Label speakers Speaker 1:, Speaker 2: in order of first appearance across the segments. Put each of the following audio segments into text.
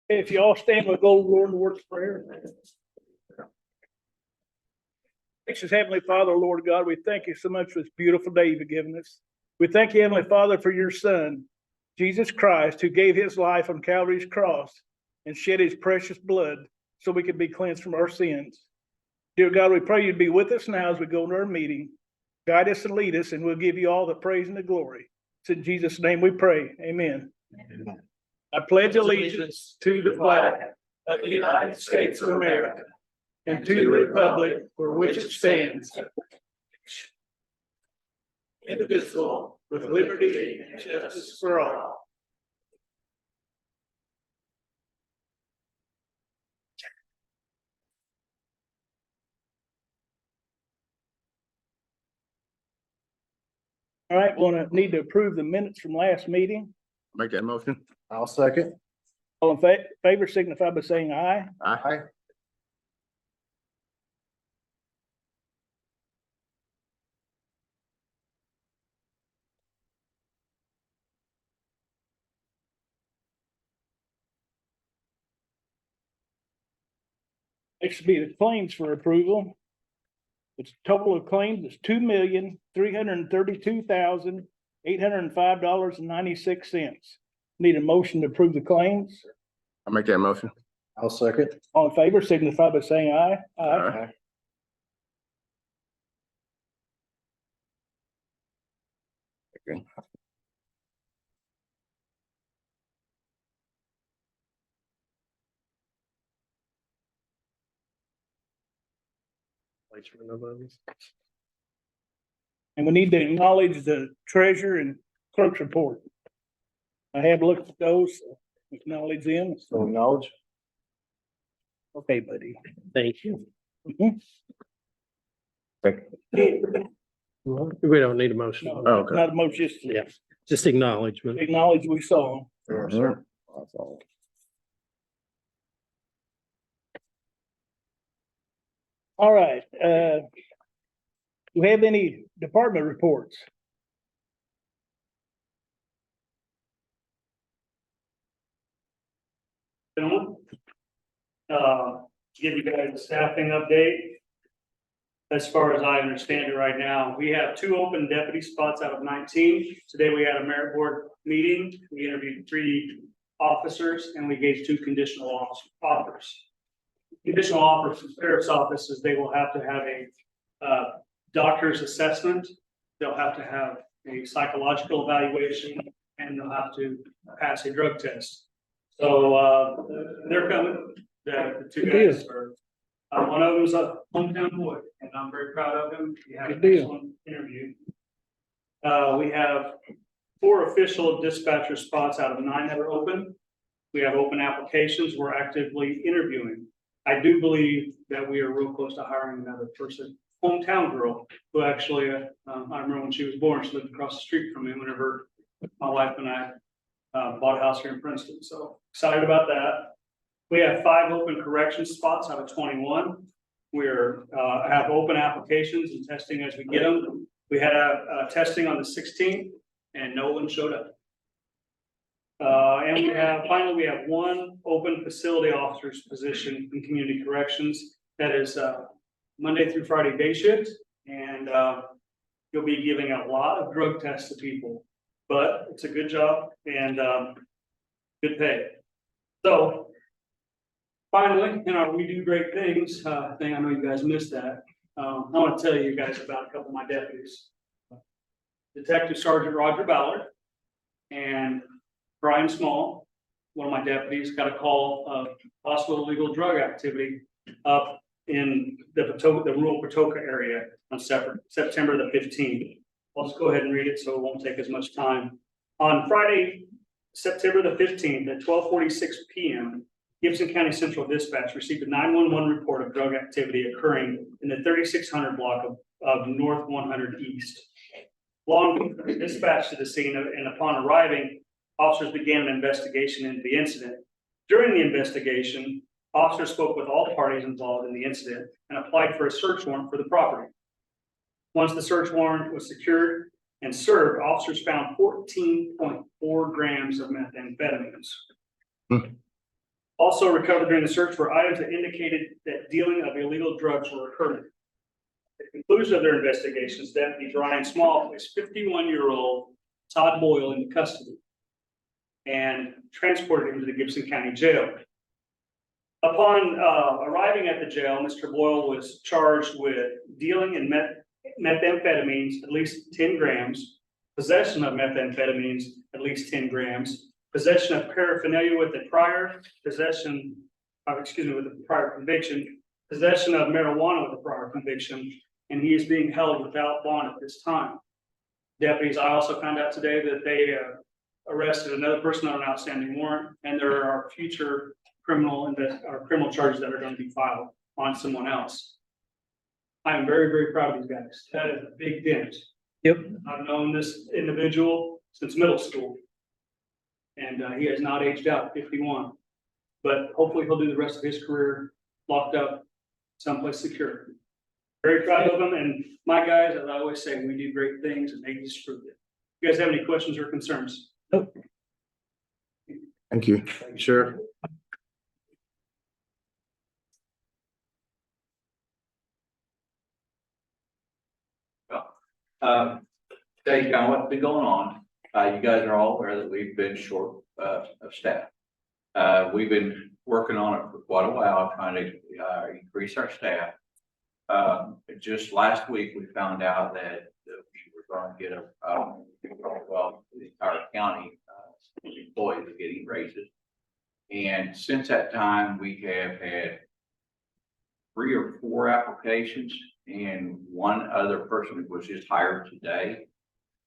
Speaker 1: If you all stand, we'll go Lord the words of prayer. Gracious Heavenly Father, Lord God, we thank you so much for this beautiful day you've given us. We thank you, Heavenly Father, for your Son, Jesus Christ, who gave his life on Calvary's cross and shed his precious blood so we could be cleansed from our sins. Dear God, we pray you'd be with us now as we go to our meeting. Guide us and lead us, and we'll give you all the praise and the glory. It's in Jesus' name we pray. Amen. Amen. I pledge allegiance to the flag of the United States of America and to the republic for which it stands, indivisible, with liberty and justice for all. All right, we'll need to approve the minutes from last meeting.
Speaker 2: Make that motion.
Speaker 3: I'll second.
Speaker 1: All in favor signify by saying aye.
Speaker 2: Aye.
Speaker 1: Next will be the claims for approval. Its total of claims is $2,332,805.96. Need a motion to approve the claims.
Speaker 2: I'll make that motion.
Speaker 3: I'll second.
Speaker 1: All in favor signify by saying aye.
Speaker 2: Aye. Okay.
Speaker 1: And we need to acknowledge the treasurer and clerk's report. I have looked at those, so acknowledge them.
Speaker 3: So acknowledge.
Speaker 1: Okay, buddy.
Speaker 4: Thank you.
Speaker 1: Mhm.
Speaker 4: We don't need a motion.
Speaker 1: No,
Speaker 2: Oh, okay.
Speaker 1: Not a motion, just
Speaker 4: Yeah, just acknowledgement.
Speaker 1: acknowledge we saw them.
Speaker 3: Yes, sir. That's all.
Speaker 1: All right, do we have any department reports?
Speaker 5: Gentlemen, give you guys a staffing update. As far as I understand it right now, we have 2 open deputy spots out of 19. Today we had a merit board meeting. We interviewed 3 officers and we gave 2 conditional offers. Conditional offers from the sheriff's office is they will have to have a doctor's assessment. They'll have to have a psychological evaluation and they'll have to pass a drug test. So they're coming. The 2 guys are. One of them is a hometown boy, and I'm very proud of him. He had an
Speaker 1: Good deal.
Speaker 5: excellent interview. We have 4 official dispatcher spots out of 9 that are open. We have open applications. We're actively interviewing. I do believe that we are real close to hiring another person, hometown girl, who actually, I remember when she was born, she lived across the street from me whenever my wife and I bought a house here in Princeton. So excited about that. We have 5 open correction spots out of 21. We're have open applications and testing as we get them. We had a testing on the 16th and no one showed up. And finally, we have 1 open facility officer's position in community corrections. That is Monday through Friday day shift. And you'll be giving a lot of drug tests to people, but it's a good job and good pay. So finally, in our We Do Great Things thing, I know you guys missed that. I want to tell you guys about a couple of my deputies. Detective Sergeant Roger Ballard and Brian Small, one of my deputies, got a call of possible illegal drug activity up in the rural Patoka area on September the 15th. I'll just go ahead and read it so it won't take as much time. On Friday, September the 15th at 12:46 p.m., Gibson County Central Dispatch received a 911 report of drug activity occurring in the 3600 block of North 100 East. Law enforcement dispatched to the scene, and upon arriving, officers began an investigation into the incident. During the investigation, officers spoke with all parties involved in the incident and applied for a search warrant for the property. Once the search warrant was secured and served, officers found 14.4 grams of methamphetamines. Also recovered during the search were items that indicated that dealing of illegal drugs were occurring. At the conclusion of their investigations, Deputy Brian Small placed 51-year-old Todd Boyle into custody and transported him to the Gibson County Jail. Upon arriving at the jail, Mr. Boyle was charged with dealing in methamphetamines, at least 10 grams, possession of methamphetamines, at least 10 grams, possession of paraphernalia with a prior possession, with a prior conviction, possession of marijuana with a prior conviction, and he is being held without bond at this time. Deputies, I also found out today that they arrested another person on an outstanding warrant, and there are future criminal charges that are going to be filed on someone else. I am very, very proud of these guys. That is a big dent.
Speaker 1: Yep.
Speaker 5: I've known this individual since middle school. And he has not aged out, 51. But hopefully he'll do the rest of his career locked up someplace secure. Very proud of him, and my guys, as I always say, we do great things and they just prove it. You guys have any questions or concerns?
Speaker 2: Thank you.
Speaker 3: Sure.
Speaker 6: Tell you kind of what's been going on. You guys are all aware that we've been short of staff. We've been working on it for quite a while, trying to increase our staff. Just last week, we found out that we were going to get our county employees are getting raises. And since that time, we have had 3 or 4 applications, and one other person was just hired today.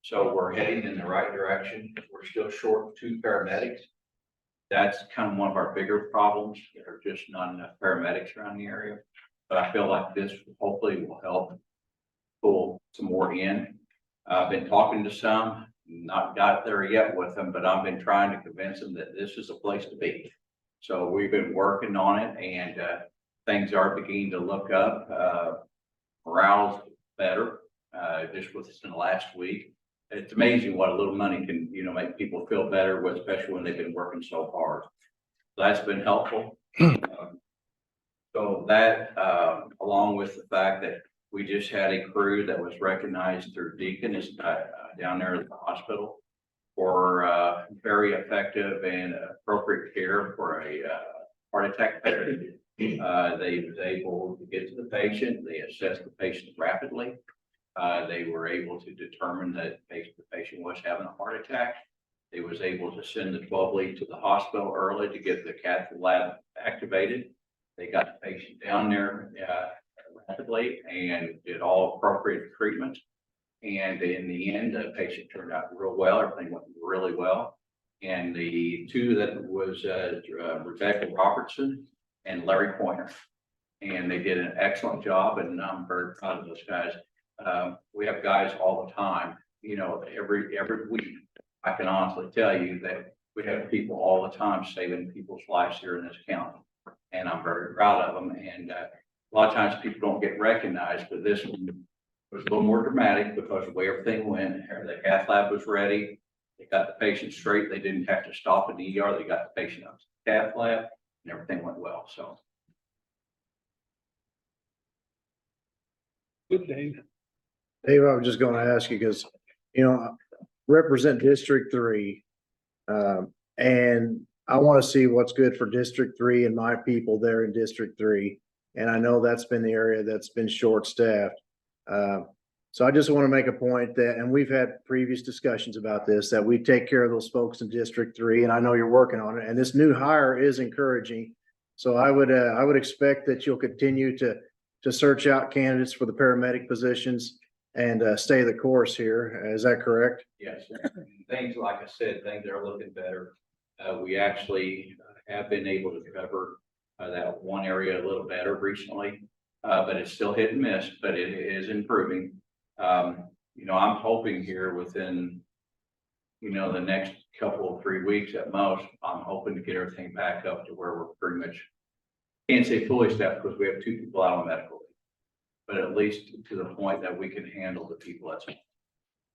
Speaker 6: So we're heading in the right direction. We're still short 2 paramedics. That's kind of one of our bigger problems. There are just not enough paramedics around the area. But I feel like this hopefully will help pull some more in. I've been talking to some, not got there yet with them, but I've been trying to convince them that this is a place to be. So we've been working on it, and things are beginning to look up. Morale's better, just within the last week. It's amazing what a little money can, make people feel better, especially when they've been working so hard. So that's been helpful. So that, along with the fact that we just had a crew that was recognized through Deacon is down there at the hospital for very effective and appropriate care for a heart attack patient. They was able to get to the patient. They assessed the patient rapidly. They were able to determine that the patient was having a heart attack. They was able to send the 12 lead to the hospital early to get the cath lab activated. They got the patient down there rapidly and did all appropriate treatment. And in the end, the patient turned out real well. Everything went really well. And the 2 that was Rebecca Robertson and Larry Pointer. And they did an excellent job, and I'm very proud of those guys. We have guys all the time, every week. I can honestly tell you that we have people all the time saving people's lives here in this county. And I'm very proud of them. And a lot of times people don't get recognized, but this one was a little more dramatic because of the way everything went. The cath lab was ready. They got the patient straight. They didn't have to stop in the ER. They got the patient up to the cath lab, and everything went well. So.
Speaker 1: Good, Dave.
Speaker 3: Dave, I was just gonna ask you, because, represent District 3. And I want to see what's good for District 3 and my people there in District 3. And I know that's been the area that's been short-staffed. So I just want to make a point that, and we've had previous discussions about this, that we take care of those folks in District 3, and I know you're working on it. And this new hire is encouraging. So I would expect that you'll continue to search out candidates for the paramedic positions and stay the course here. Is that correct?
Speaker 6: Yes, things, like I said, things are looking better. We actually have been able to cover that one area a little better recently, but it's still hit and miss, but it is improving. I'm hoping here within, the next couple of 3 weeks at most, I'm hoping to get everything back up to where we're pretty much, can't say fully staffed because we have 2 people out on medical leave, but at least to the point that we can handle the people that's.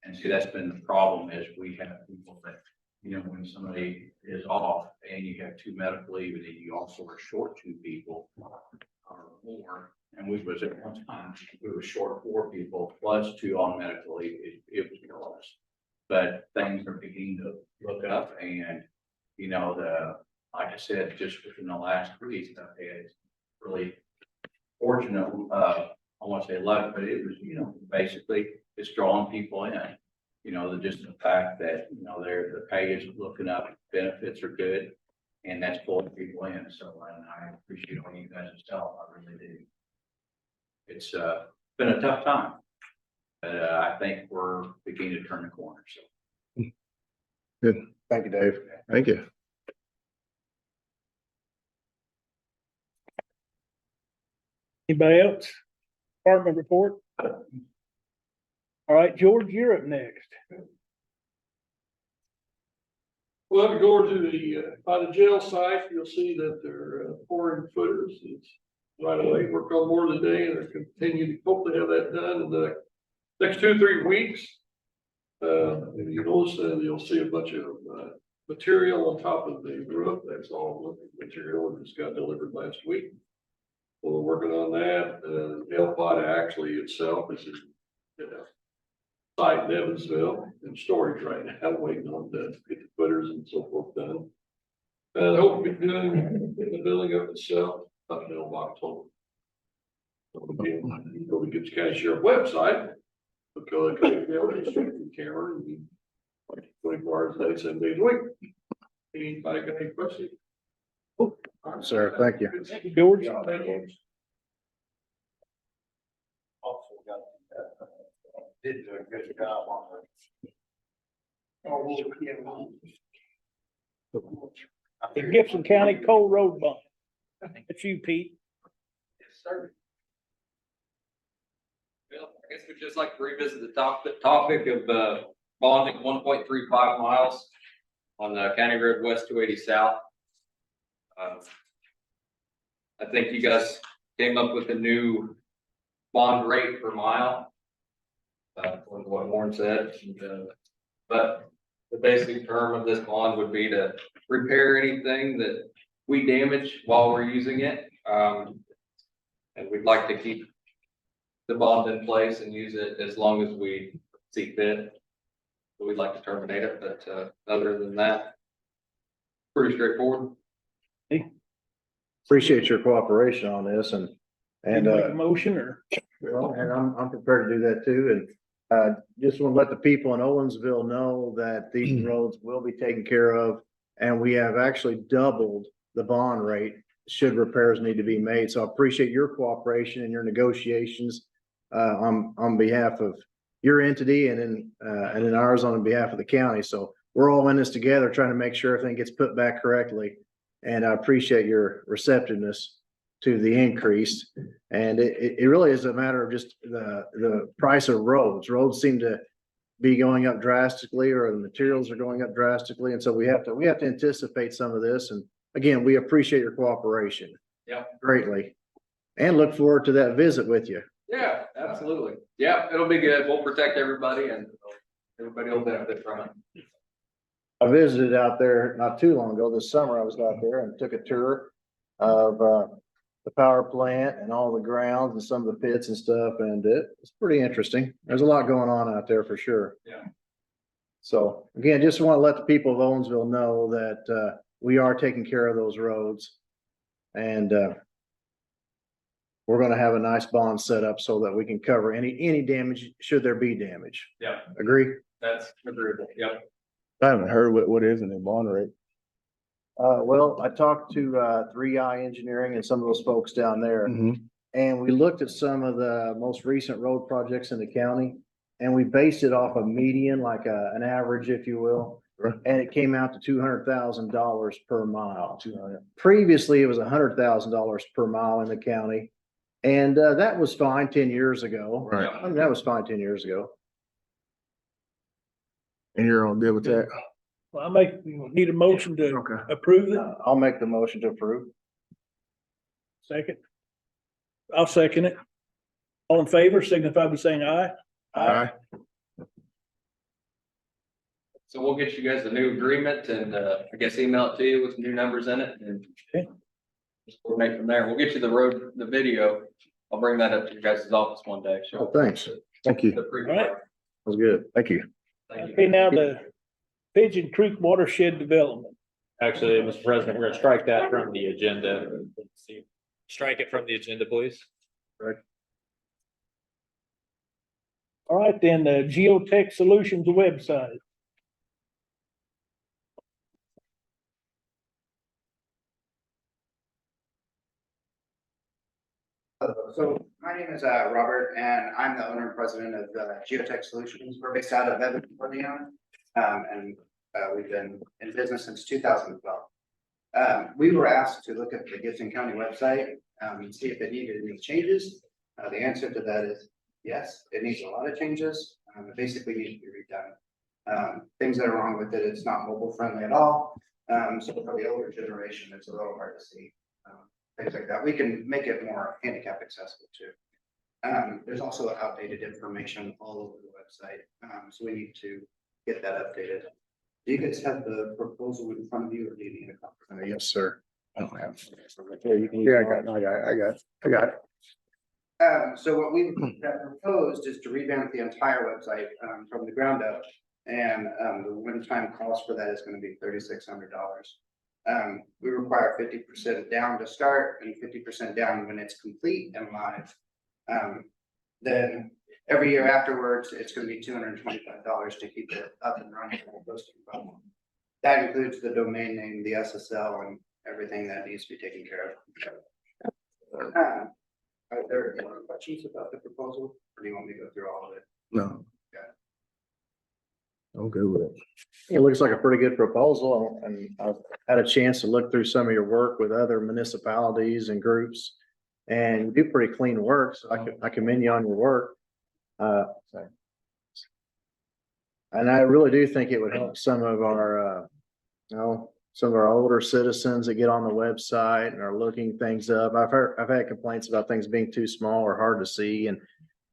Speaker 6: And see, that's been the problem, is we have people that you know, when somebody is off and you have two medical leave and then you also are short two people or more. And we was at one time, we were short four people plus two on medical leave. It was close. But things are beginning to look up and, you know, like I said, just within the last week, I've had really fortunate, I won't say luck, but it was, you know, basically it's drawing people in. You know, just the fact that, you know, the pay is looking up, benefits are good, and that's pulling people in. So and I appreciate all you guys' help. I really do. It's been a tough time, but I think we're beginning to turn the corner. So
Speaker 3: Thank you, Dave.
Speaker 2: Thank you.
Speaker 1: Anybody else? Department report? All right, George, you're up next.
Speaker 7: Well, if you go over to the, by the jail site, you'll see that they're pouring footers. It's right away, work on more today, and they're continuing to hopefully have that done in the next 2 or 3 weeks. And you notice that you'll see a bunch of material on top of the roof. That's all material that just got delivered last week. We're working on that. Jail pod actually itself is in site in Evansville in storage right now, waiting on to get the footers and so forth done. And I hope we're doing the building up itself up until October. It'll be, go to Gibbs County Sheriff website. Because the camera and 24 hours a day, 7 days a week. Anybody got any questions?
Speaker 3: Sir, thank you.
Speaker 1: George?
Speaker 6: did a good job on
Speaker 1: The Gibson County Coal Road Bond. That's you, Pete.
Speaker 8: Yes, sir. Well, I guess we'd just like to revisit the topic of bonding 1.35 miles on the County Road West 280 South. I think you guys came up with a new bond rate per mile. What Warren said, but the basic term of this bond would be to repair anything that we damage while we're using it. And we'd like to keep the bond in place and use it as long as we see fit. So we'd like to terminate it, but other than that, pretty straightforward.
Speaker 3: Appreciate your cooperation on this and,
Speaker 1: Make a motion or?
Speaker 3: well, and I'm prepared to do that too. And just want to let the people in Owensville know that these roads will be taken care of. And we have actually doubled the bond rate should repairs need to be made. So I appreciate your cooperation and your negotiations on behalf of your entity and in ours on behalf of the county. So we're all in this together, trying to make sure everything gets put back correctly. And I appreciate your receptiveness to the increase. And it really is a matter of just the price of roads. Roads seem to be going up drastically, or the materials are going up drastically. And so we have to anticipate some of this. And again, we appreciate your cooperation.
Speaker 8: Yeah.
Speaker 3: Greatly. And look forward to that visit with you.
Speaker 8: Yeah, absolutely. Yeah, it'll be good. We'll protect everybody and everybody will benefit from it.
Speaker 3: I visited out there not too long ago. This summer I was out there and took a tour of the power plant and all the grounds and some of the pits and stuff. And it's pretty interesting. There's a lot going on out there for sure.
Speaker 8: Yeah.
Speaker 3: So again, just want to let the people of Owensville know that we are taking care of those roads. And we're going to have a nice bond set up so that we can cover any damage should there be damage.
Speaker 8: Yeah,
Speaker 3: Agree?
Speaker 8: that's agreeable. Yep.
Speaker 2: I haven't heard what is in the bond rate.
Speaker 3: Well, I talked to 3i Engineering and some of those folks down there. And we looked at some of the most recent road projects in the county. And we based it off a median, like an average, if you will.
Speaker 2: Sure.
Speaker 3: And it came out to $200,000 per mile. Previously, it was $100,000 per mile in the county. And that was fine 10 years ago.
Speaker 2: Right.
Speaker 3: I mean, that was fine 10 years ago.
Speaker 2: And you're on deal with that?
Speaker 1: Well, need a motion to
Speaker 2: Okay.
Speaker 1: approve it.
Speaker 3: I'll make the motion to approve.
Speaker 1: Second. I'll second it. All in favor, signify by saying aye.
Speaker 2: Aye.
Speaker 8: So we'll get you guys a new agreement and, I guess email it to you with new numbers in it and.
Speaker 1: Okay.
Speaker 8: Just coordinate from there. We'll get you the video. I'll bring that up to your guys' office one day.
Speaker 3: Oh, thanks.
Speaker 2: Thank you.
Speaker 8: The preview.
Speaker 1: All right.
Speaker 3: That's good.
Speaker 2: Thank you.
Speaker 8: Thank you.
Speaker 1: Okay, now the Pigeon Creek Watershed Development.
Speaker 9: Actually, Mr. President, we're gonna strike that from the agenda. Strike it from the agenda, please.
Speaker 1: All right, then the Geotech Solutions website.
Speaker 10: So my name is Robert and I'm the owner and president of Geotech Solutions. We're based out of Evansville, Indiana. And we've been in business since 2012. We were asked to look at the Gibson County website and see if it needed any changes. The answer to that is yes, it needs a lot of changes. It basically needs to be redone. Things that are wrong with it, it's not mobile friendly at all. So for the older generation, it's a little hard to see. Things like that. We can make it more handicap accessible too. There's also outdated information all over the website. So we need to get that updated. Do you guys have the proposal in front of you or do you need a copy?
Speaker 3: Yes, sir.
Speaker 2: I don't have.
Speaker 3: Yeah, I got it.
Speaker 10: So what we have proposed is to revamp the entire website from the ground up. And the one-time cost for that is going to be $3,600. We require 50% down to start and 50% down when it's complete and live. Then every year afterwards, it's going to be $225 to keep it up and running. That includes the domain name, the SSL, and everything that needs to be taken care of. Are there any questions about the proposal, or do you want me to go through all of it?
Speaker 2: No. I'm good with it.
Speaker 3: It looks like a pretty good proposal and I've had a chance to look through some of your work with other municipalities and groups. And you do pretty clean work, so I commend you on your work. And I really do think it would help some of our, some of our older citizens that get on the website and are looking things up. I've had complaints about things being too small or hard to see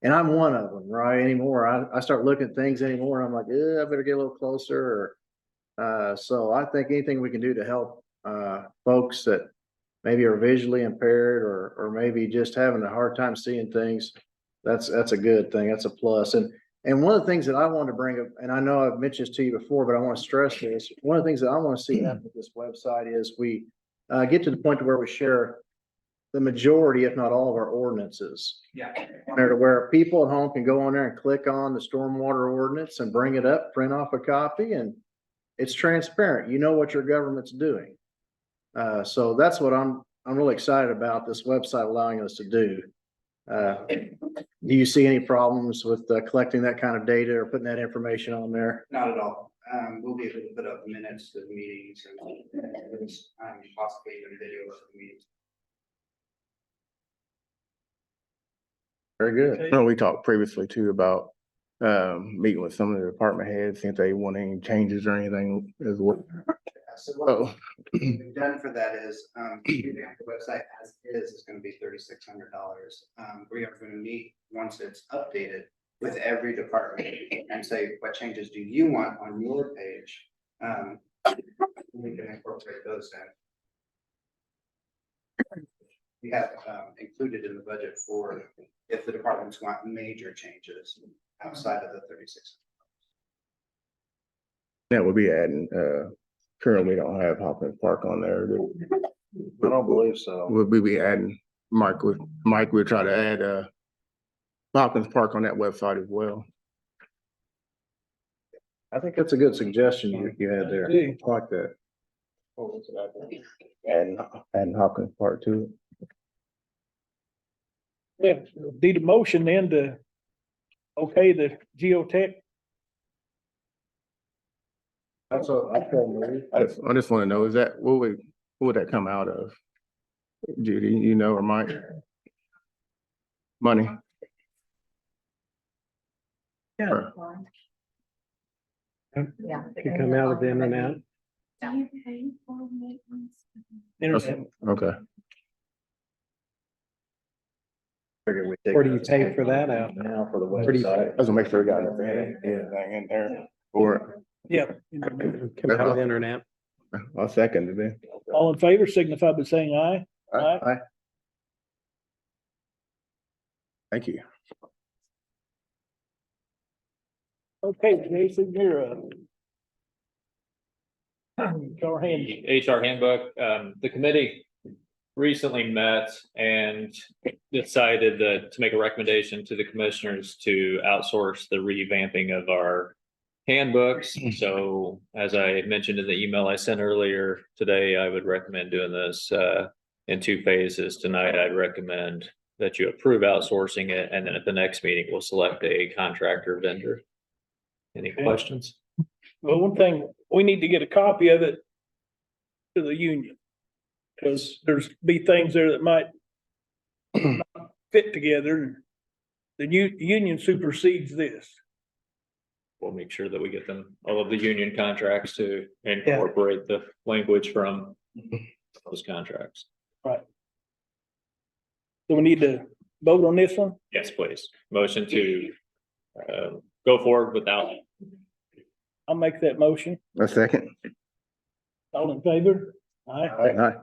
Speaker 3: and I'm one of them, right? Anymore, I start looking at things anymore and I'm like, I better get a little closer. So I think anything we can do to help folks that maybe are visually impaired or maybe just having a hard time seeing things, that's a good thing. That's a plus. And one of the things that I want to bring up, and I know I've mentioned this to you before, but I want to stress this. One of the things that I want to see happen with this website is we get to the point to where we share the majority, if not all of our ordinances.
Speaker 10: Yeah.
Speaker 3: There to where people at home can go on there and click on the stormwater ordinance and bring it up, print off a copy, and it's transparent. You know what your government's doing. So that's what I'm really excited about this website allowing us to do. Do you see any problems with collecting that kind of data or putting that information on there?
Speaker 10: Not at all. We'll be able to put up minutes of meetings and possibly even video of the meetings.
Speaker 3: Very good.
Speaker 2: I know we talked previously too about meeting with some of the department heads, see if they want any changes or anything as well.
Speaker 10: So what
Speaker 2: Oh,
Speaker 10: we've done for that is, revamp the website as is going to be $3,600. We are going to meet once it's updated with every department and say, what changes do you want on your page? We can incorporate those in. We have included in the budget for if the departments want major changes outside of the 36.
Speaker 2: that would be adding, currently we don't have Hopkins Park on there.
Speaker 3: I don't believe so.
Speaker 2: Would we be adding, Mike would try to add, Hopkins Park on that website as well.
Speaker 3: I think that's a good suggestion you had there.
Speaker 1: Yeah.
Speaker 3: I like that.
Speaker 2: Adding Hopkins Park to it.
Speaker 1: Yeah, need a motion then to, okay, the Geotech.
Speaker 3: That's what I told me.
Speaker 2: I just want to know, is that, what would that come out of? Judy, you know, or Mike? Money?
Speaker 1: Yeah.
Speaker 11: Yeah.
Speaker 4: You come out of the internet.
Speaker 11: Do you pay for maintenance?
Speaker 1: Internet.
Speaker 2: Okay.
Speaker 3: Figured we'd take
Speaker 4: Where do you
Speaker 3: that
Speaker 4: pay for that out?
Speaker 3: Now for the
Speaker 4: Where do you-
Speaker 3: website.
Speaker 2: I was gonna make sure we got anything in there, or
Speaker 1: Yeah.
Speaker 4: Come out of the internet.
Speaker 2: I'll second it then.
Speaker 1: All in favor signify by saying aye. Aye.
Speaker 2: Thank you.
Speaker 1: Okay, Jason, you're up. Our hand.
Speaker 9: HR handbook, the committee recently met and decided that to make a recommendation to the commissioners to outsource the revamping of our handbooks. So as I mentioned in the email I sent earlier today, I would recommend doing this in 2 phases. Tonight, I'd recommend that you approve outsourcing it, and then at the next meeting, we'll select a contractor vendor. Any questions?
Speaker 1: Well, one thing, we need to get a copy of it to the union. Cause there's be things there that might not fit together. The union supersedes this.
Speaker 9: We'll make sure that we get them all of the union contracts to incorporate the language from those contracts.
Speaker 1: Right. So we need to vote on this one?
Speaker 9: Yes, please. Motion to go forward without.
Speaker 1: I'll make that motion.
Speaker 2: A second.
Speaker 1: All in favor? Aye.
Speaker 2: Aye.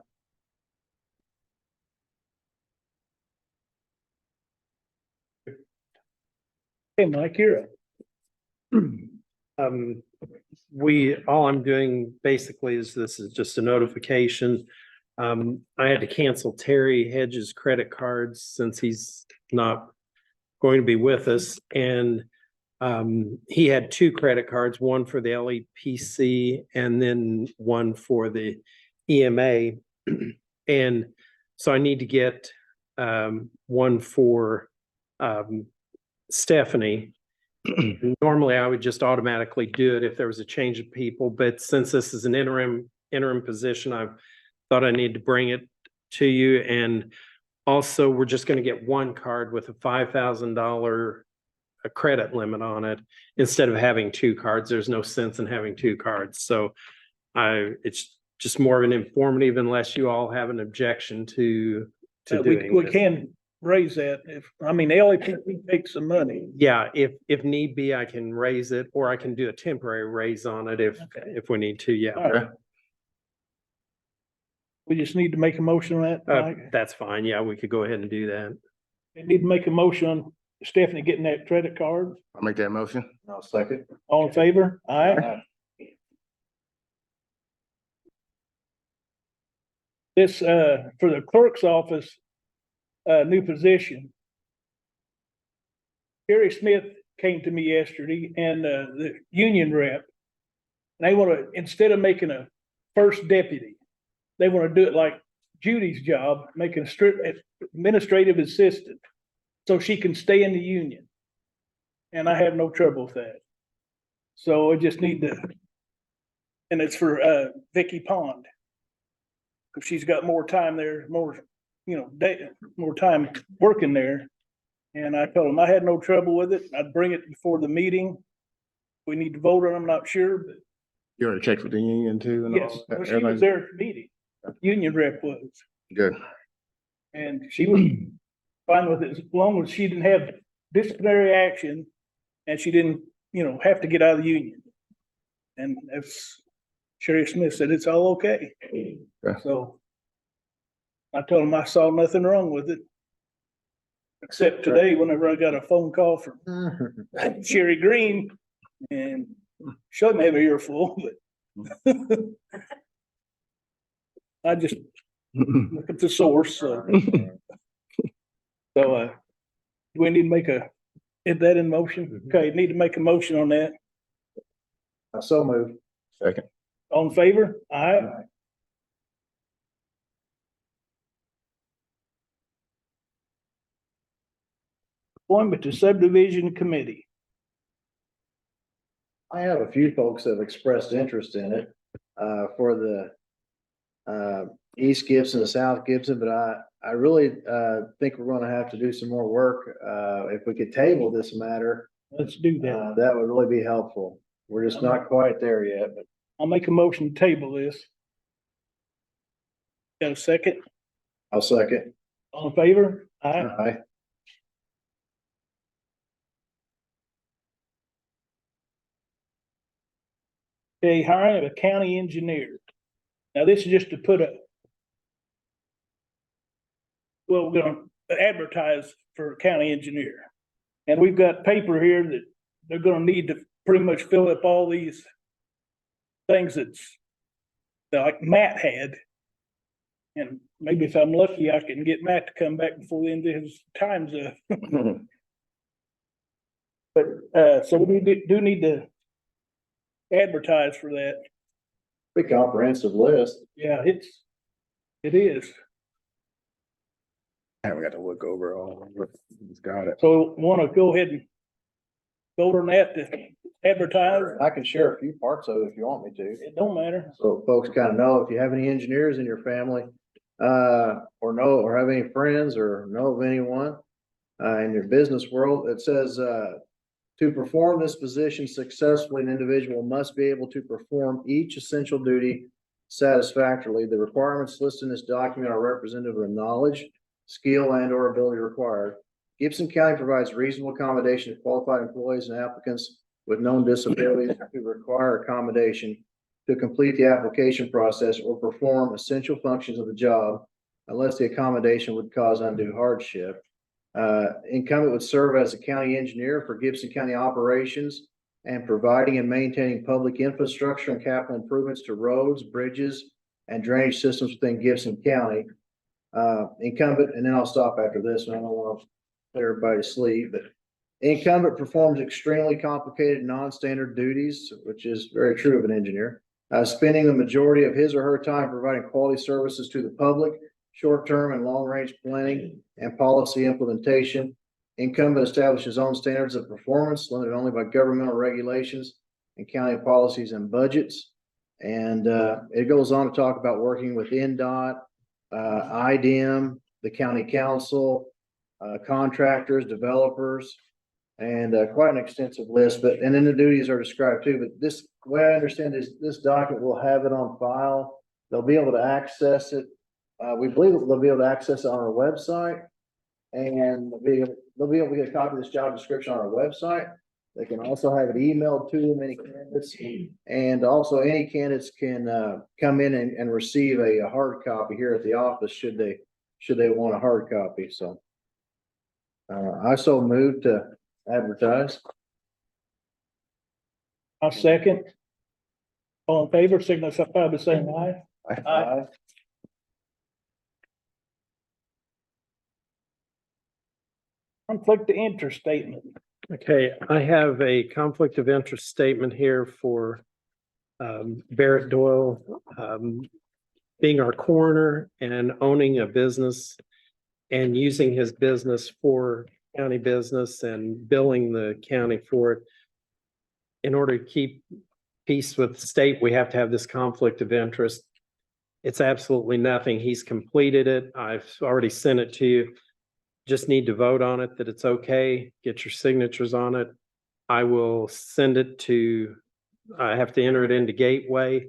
Speaker 1: Hey, Mike, you're up.
Speaker 4: All I'm doing basically is this is just a notification. I had to cancel Terry Hedges' credit cards since he's not going to be with us. And he had 2 credit cards, one for the LEPC and then one for the EMA. And so I need to get one for Stephanie. Normally, I would just automatically do it if there was a change of people, but since this is an interim position, I thought I need to bring it to you. And also, we're just going to get one card with a $5,000 credit limit on it instead of having 2 cards. There's no sense in having 2 cards. So it's just more of an informative unless you all have an objection to doing
Speaker 1: We
Speaker 4: this.
Speaker 1: can raise that if, I mean, LAPC takes some money.
Speaker 4: Yeah, if need be, I can raise it, or I can do a temporary raise on it if we need to, yeah.
Speaker 1: All right. We just need to make a motion on that, Mike.
Speaker 4: That's fine, yeah, we could go ahead and do that.
Speaker 1: We need to make a motion on Stephanie getting that credit card.
Speaker 2: I'll make that motion.
Speaker 3: I'll second.
Speaker 1: All in favor? Aye. This, for the clerk's office, new position. Gary Smith came to me yesterday and, the union rep. And they want to, instead of making a first deputy, they want to do it like Judy's job, making a strict administrative assistant. So she can stay in the union. And I have no trouble with that. So I just need to, and it's for, Vicky Pond. Cause she's got more time there, more, more time working there. And I told him I had no trouble with it. I'd bring it before the meeting. We need to vote on, I'm not sure, but
Speaker 2: You already checked with the union too and
Speaker 1: yes,
Speaker 2: all?
Speaker 1: well, she was
Speaker 2: Everything's
Speaker 1: there at the meeting. Union rep was,
Speaker 2: good.
Speaker 1: and she was fine with it as long as she didn't have disciplinary action and she didn't, have to get out of the union. And as Sherry Smith said, it's all okay.
Speaker 2: Yeah.
Speaker 1: So I told him I saw nothing wrong with it. Except today, whenever I got a phone call from Sherry Green, and she doesn't have an earful, but I just look at the source, so. So, we need to make is that in motion? Okay, need to make a motion on that.
Speaker 3: So moved.
Speaker 2: Second.
Speaker 1: All in favor? Aye. Appointment to subdivision committee.
Speaker 3: I have a few folks that have expressed interest in it, for the East Gibson, the South Gibson, but I really, think we're gonna have to do some more work. If we could table this matter,
Speaker 1: Let's do that.
Speaker 3: that would really be helpful. We're just not quite there yet, but
Speaker 1: I'll make a motion to table this. Got a second?
Speaker 3: I'll second.
Speaker 1: All in favor? Aye.
Speaker 3: Aye.
Speaker 1: A hiring of a county engineer. Now, this is just to put we're gonna advertise for a county engineer. And we've got paper here that they're gonna need to pretty much fill up all these things that like Matt had. And maybe if I'm lucky, I can get Matt to come back before the end of his time's up. But, so we do need to advertise for that.
Speaker 3: Pretty comprehensive list.
Speaker 1: Yeah, it is.
Speaker 2: I haven't got to look over all of it. He's got it.
Speaker 1: So want to go ahead and vote on that to advertise?
Speaker 3: I can share a few parts of it if you want me to.
Speaker 1: It don't matter.
Speaker 3: So folks kind of know if you have any engineers in your family, or have any friends or know of anyone, in your business world, it says, to perform this position successfully, an individual must be able to perform each essential duty satisfactorily. The requirements listed in this document are representative of the knowledge, skill, and or ability required. Gibson County provides reasonable accommodation to qualified employees and applicants with known disabilities who require accommodation to complete the application process or perform essential functions of the job unless the accommodation would cause undue hardship. Incumbent would serve as a county engineer for Gibson County operations and providing and maintaining public infrastructure and capital improvements to roads, bridges, and drainage systems within Gibson County. Incumbent, and then I'll stop after this, and I don't want to put everybody to sleep, but incumbent performs extremely complicated, non-standard duties, which is very true of an engineer, spending the majority of his or her time providing quality services to the public, short-term and long-range planning and policy implementation. Incumbent establishes his own standards of performance, limited only by governmental regulations and county policies and budgets. And it goes on to talk about working with NDOT, IDM, the county council, contractors, developers, and quite an extensive list. But and then the duties are described too. But this way I understand is this document will have it on file. They'll be able to access it. We believe they'll be able to access it on our website, and they'll be able to get a copy of this job description on our website. They can also have it emailed to them, any candidates, and also any candidates can come in and receive a hard copy here at the office should they want a hard copy. So I so moved to advertise.
Speaker 1: I'll second. All in favor, signify by saying aye. Aye. Conflict of interest statement.
Speaker 4: Okay, I have a conflict of interest statement here for Barrett Doyle, being our coroner and owning a business and using his business for county business and billing the county for it. In order to keep peace with the state, we have to have this conflict of interest. It's absolutely nothing. He's completed it. I've already sent it to you. Just need to vote on it, that it's okay. Get your signatures on it. I will send it to, I have to enter it into Gateway.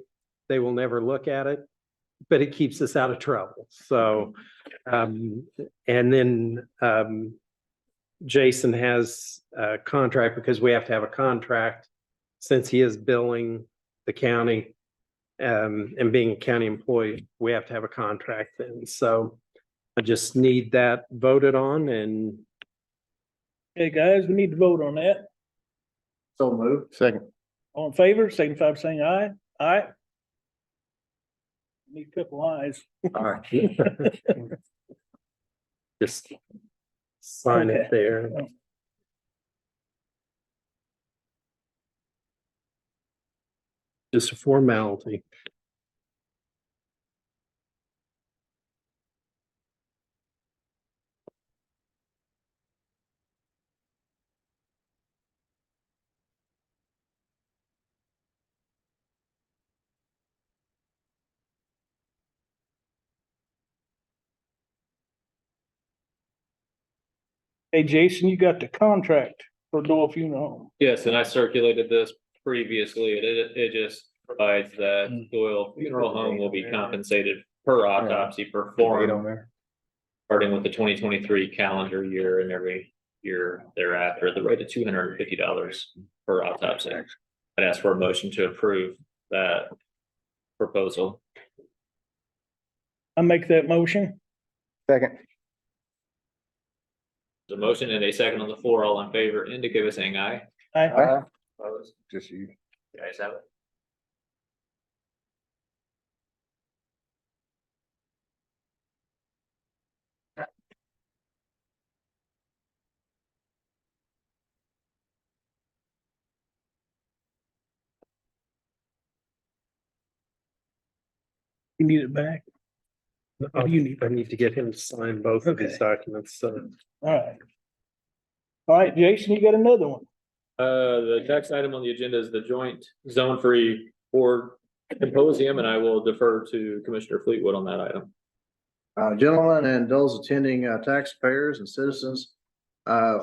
Speaker 4: They will never look at it, but it keeps us out of trouble. So, and then Jason has a contract because we have to have a contract since he is billing the county and being a county employee, we have to have a contract then. So I just need that voted on and
Speaker 1: Okay, guys, we need to vote on that.
Speaker 3: So moved.
Speaker 2: Second.
Speaker 1: All in favor, signify by saying aye. Aye. Need a couple ayes.
Speaker 2: All right.
Speaker 4: just sign it
Speaker 1: Okay.
Speaker 4: there. Just a formality.
Speaker 1: Hey, Jason, you got the contract for Doyle Funeral Home.
Speaker 9: Yes, and I circulated this previously. It just provides that Doyle Funeral Home will be compensated per autopsy
Speaker 2: Wait
Speaker 9: performed,
Speaker 2: on there.
Speaker 9: starting with the 2023 calendar year and every year thereafter at the rate of $250 per autopsy. I'd ask for a motion to approve that proposal.
Speaker 1: I make that motion.
Speaker 2: Second.
Speaker 9: The motion and a second on the floor, all in favor, indicate by saying aye.
Speaker 1: I,
Speaker 9: Opposed?
Speaker 2: Just you.
Speaker 9: The ayes have it.
Speaker 1: you need it back. Or do you need,
Speaker 4: I need to get him to sign both of these
Speaker 1: Okay.
Speaker 4: documents, so.
Speaker 1: all right. All right, Jason, you got another one.
Speaker 9: The next item on the agenda is the joint zone free board symposium, and I will defer to Commissioner Fleetwood on that item.
Speaker 3: Gentlemen and those attending, taxpayers and citizens, I've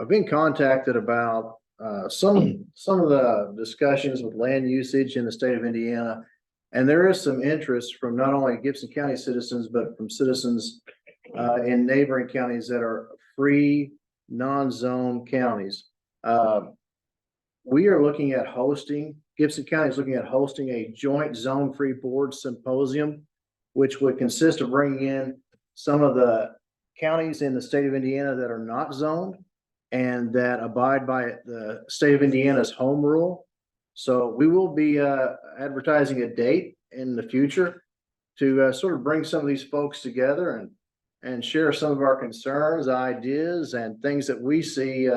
Speaker 3: been contacted about, some of the discussions with land usage in the state of Indiana. And there is some interest from not only Gibson County citizens, but from citizens, in neighboring counties that are free, non-zone counties. We are looking at hosting, Gibson County is looking at hosting a joint zone-free board symposium, which would consist of bringing in some of the counties in the state of Indiana that are not zoned and that abide by the state of Indiana's home rule. So we will be advertising a date in the future to sort of bring some of these folks together and share some of our concerns, ideas, and things that we see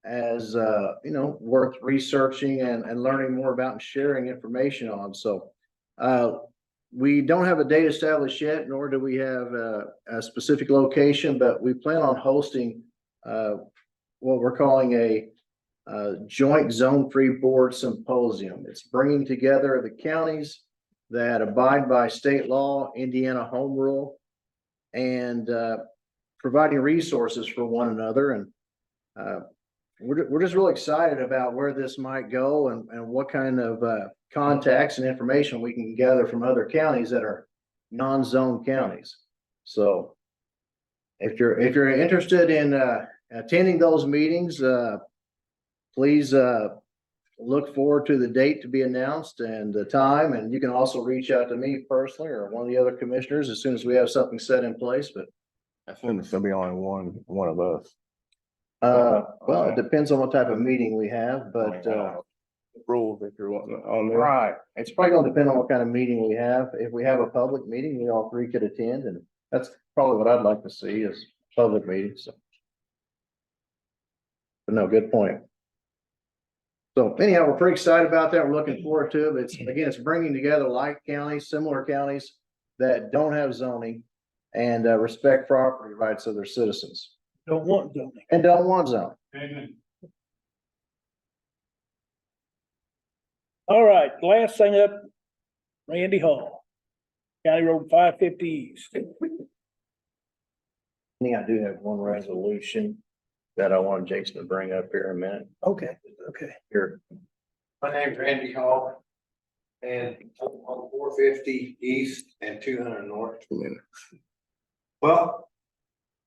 Speaker 3: as worth researching and learning more about and sharing information on. So we don't have a date established yet, nor do we have a specific location, but we plan on hosting what we're calling a joint zone-free board symposium. It's bringing together the counties that abide by state law, Indiana home rule, and providing resources for one another. And we're just really excited about where this might go and what kind of contacts and information we can gather from other counties that are non-zone counties. So if you're interested in attending those meetings, please look forward to the date to be announced and the time, and you can also reach out to me personally or one of the other commissioners as soon as we have something set in place. But
Speaker 2: I assume it's gonna be only one of us.
Speaker 3: well, it depends on what type of meeting we have, but
Speaker 2: Rules that you're wanting on there.
Speaker 3: right, it's probably gonna depend on what kind of meeting we have. If we have a public meeting, we all three could attend, and that's probably what I'd like to see is public meetings. So. But no, good point. So anyhow, we're pretty excited about that. We're looking forward to it. But it's bringing together like counties, similar counties that don't have zoning and respect property rights of their citizens
Speaker 1: Don't want zoning.
Speaker 3: and don't want zoning.
Speaker 1: All right, last thing up, Randy Hall, County Road 550 East.
Speaker 3: I think I do have one resolution that I want Jason to bring up here in a minute.
Speaker 1: Okay.
Speaker 3: Here.
Speaker 12: My name's Randy Hall. And I'm on 450 East and 200 North.
Speaker 2: 2 minutes.
Speaker 12: Well,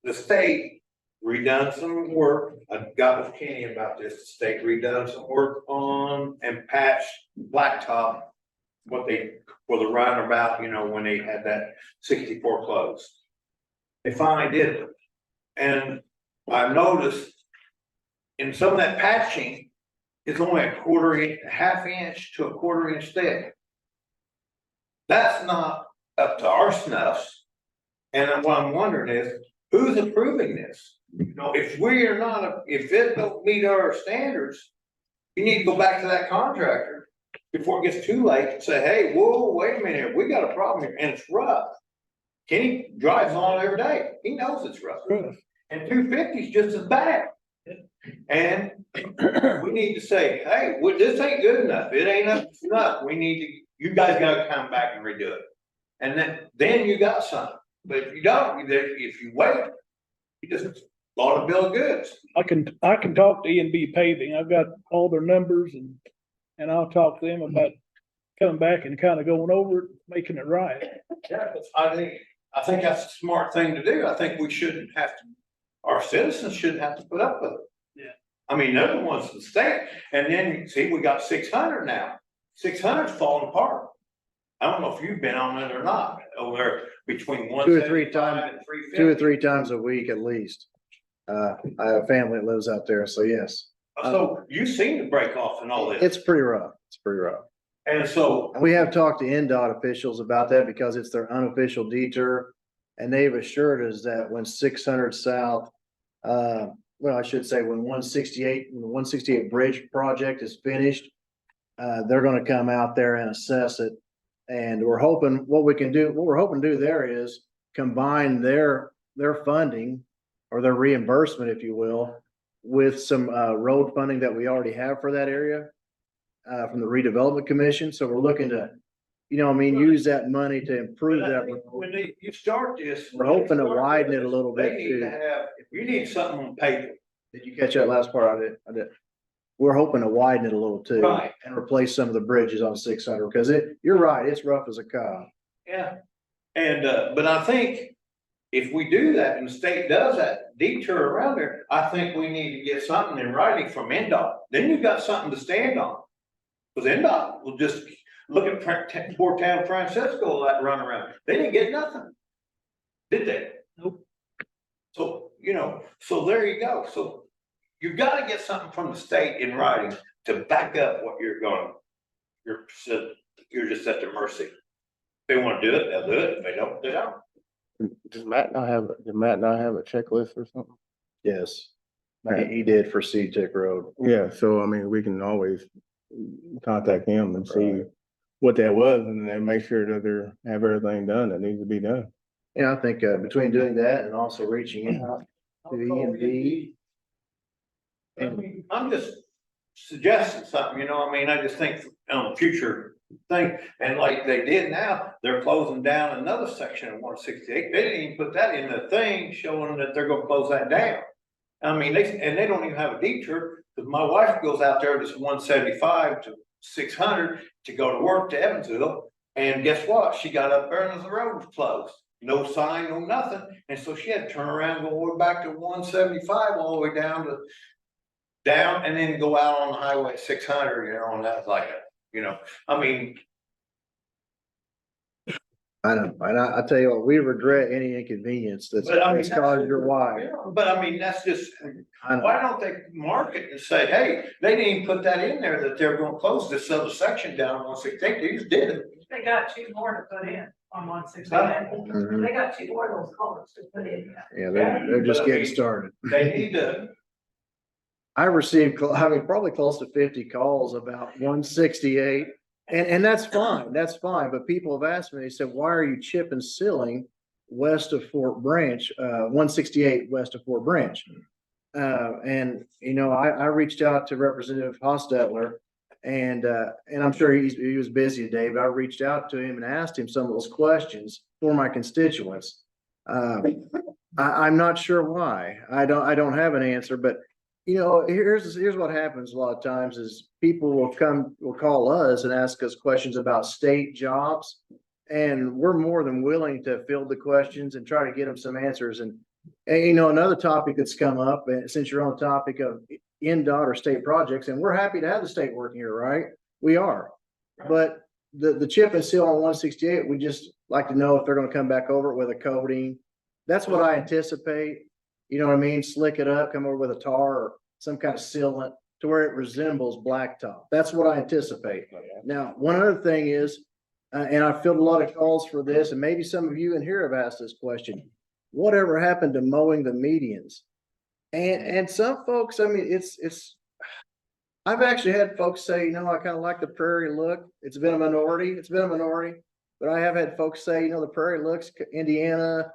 Speaker 12: the state redone some work. I got with Kenny about this. The state redone some work on and patched blacktop. For the roundabout, when they had that 64 closed. They finally did it. And I've noticed in some of that patching, it's only half inch to a quarter inch thick. That's not up to our snuffs. And what I'm wondering is, who's approving this? If we are not, if it don't meet our standards, you need to go back to that contractor before it gets too late and say, hey, whoa, wait a minute, we got a problem here, and it's rough. Kenny drives on it every day. He knows it's rough. And 250 is just as bad. And we need to say, hey, this ain't good enough. It ain't enough. You guys gotta come back and redo it. And then you got something. But if you don't, if you wait, you just bought a bill of goods.
Speaker 1: I can talk to E&B Paving. I've got all their numbers and I'll talk to them about coming back and kind of going over it, making it right.
Speaker 12: Yeah, I think that's a smart thing to do. I think we shouldn't have to, our citizens shouldn't have to put up with it.
Speaker 1: Yeah.
Speaker 12: I mean, they're the ones that stay, and then, see, we got 600 now. 600's falling apart. I don't know if you've been on it or not, over there between one
Speaker 3: Two or three
Speaker 12: seventy-five and 350.
Speaker 3: 2 or 3 times a week at least. I have family that lives out there, so yes,
Speaker 12: So you seen the break off and all this.
Speaker 3: it's pretty rough. It's pretty rough.
Speaker 12: And so,
Speaker 3: We have talked to NDOT officials about that because it's their unofficial detour. And they've assured us that when 600 South, well, I should say when when the 168 bridge project is finished, they're gonna come out there and assess it. And we're hoping, what we're hoping to do there is combine their funding or their reimbursement, if you will, with some, road funding that we already have for that area, from the redevelopment commission. So we're looking to, use that money to improve that.
Speaker 12: when you start this.
Speaker 3: We're hoping to widen it a little
Speaker 12: They
Speaker 3: bit
Speaker 12: need to
Speaker 3: too.
Speaker 12: have, you need something on paper.
Speaker 3: Did you catch that last part? I did. We're hoping to widen it a little too.
Speaker 12: Right.
Speaker 3: And replace some of the bridges on 600 because you're right, it's rough as a cob.
Speaker 12: Yeah. And, but I think if we do that and the state does that detour around there, I think we need to get something in writing from NDOT. Then you've got something to stand on. Cause NDOT will just look at poor town Francisco, that run around. They didn't get nothing. Did they?
Speaker 1: Nope.
Speaker 12: So, so there you go. So you gotta get something from the state in writing to back up what you're going. You're just at their mercy. If they wanna do it, they'll do it. If they don't, they don't.
Speaker 2: Does Matt not have a checklist or something?
Speaker 3: Yes. He did for Tech Road.
Speaker 2: Yeah, so I mean, we can always contact him and see what that was and then make sure that they have everything done that needs to be done.
Speaker 3: Yeah, I think, between doing that and also reaching out to EMD.
Speaker 12: I mean, I'm just suggesting something, I just think on future thing, and like they did now, they're closing down another section of 168. They didn't even put that in the thing showing that they're gonna close that down. I mean, they don't even have a detour, because my wife goes out there, this 175 to 600 to go to work to Evansville, and guess what? She got up there and the road was closed. No sign, no nothing, and so she had to turn around, go all the way back to 175, all the way down, and then go out on the highway 600, and that's like I mean.
Speaker 3: I know, and I tell you what, we regret any inconvenience that's
Speaker 12: But I mean,
Speaker 3: caused your wife.
Speaker 12: But I mean, that's just,
Speaker 3: I know.
Speaker 12: why don't they mark it and say, hey, they didn't even put that in there that they're gonna close this other section down on 168, they just did it.
Speaker 11: They got 2 more to put in on 168.
Speaker 3: Mhm.
Speaker 11: They got 2 more of those culverts to put in.
Speaker 3: Yeah, they're just getting started.
Speaker 12: They need to,
Speaker 3: I received, probably close to 50 calls about 168. And that's fine, but people have asked me, they said, why are you chip and sealing west of Fort Branch, 168 west of Fort Branch? And, I reached out to Representative Hostetler and I'm sure he was busy today, but I reached out to him and asked him some of those questions for my constituents. I'm not sure why. I don't have an answer, but here's what happens a lot of times is people will call us and ask us questions about state jobs. And we're more than willing to field the questions and try to get them some answers. And another topic that's come up, and since you're on the topic of NDOT or state projects, and we're happy to have the state working here, right? We are. But the chip and seal on 168, we just like to know if they're gonna come back over it with a coating. That's what I anticipate. You know what I mean? Slick it up, come over with a tar or some kind of sealant to where it resembles blacktop. That's what I anticipate. Now, one other thing is, and I've filled a lot of calls for this, and maybe some of you in here have asked this question. Whatever happened to mowing the medians? And some folks, I mean, I've actually had folks say, I kind of like the prairie look. It's been a minority, but I have had folks say, the prairie looks Indiana.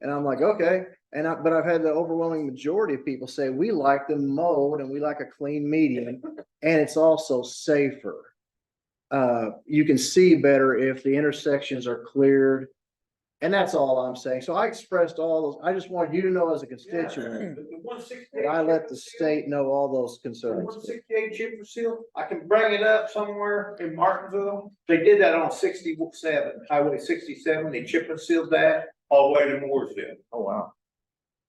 Speaker 3: And I'm like, okay. But I've had the overwhelming majority of people say, we like them mowed and we like a clean median, and it's also safer. You can see better if the intersections are cleared. And that's all I'm saying. So I expressed all those. I just want you to know as a constituent,
Speaker 12: the 168
Speaker 3: that I let
Speaker 12: chip
Speaker 3: the
Speaker 12: and seal,
Speaker 3: state know all those
Speaker 12: the
Speaker 3: concerns.
Speaker 12: 168 chip and seal, I can bring it up somewhere in Martinsville. They did that on 67, Highway 67. They chip and sealed that all the way to Mooresville.
Speaker 3: Oh, wow.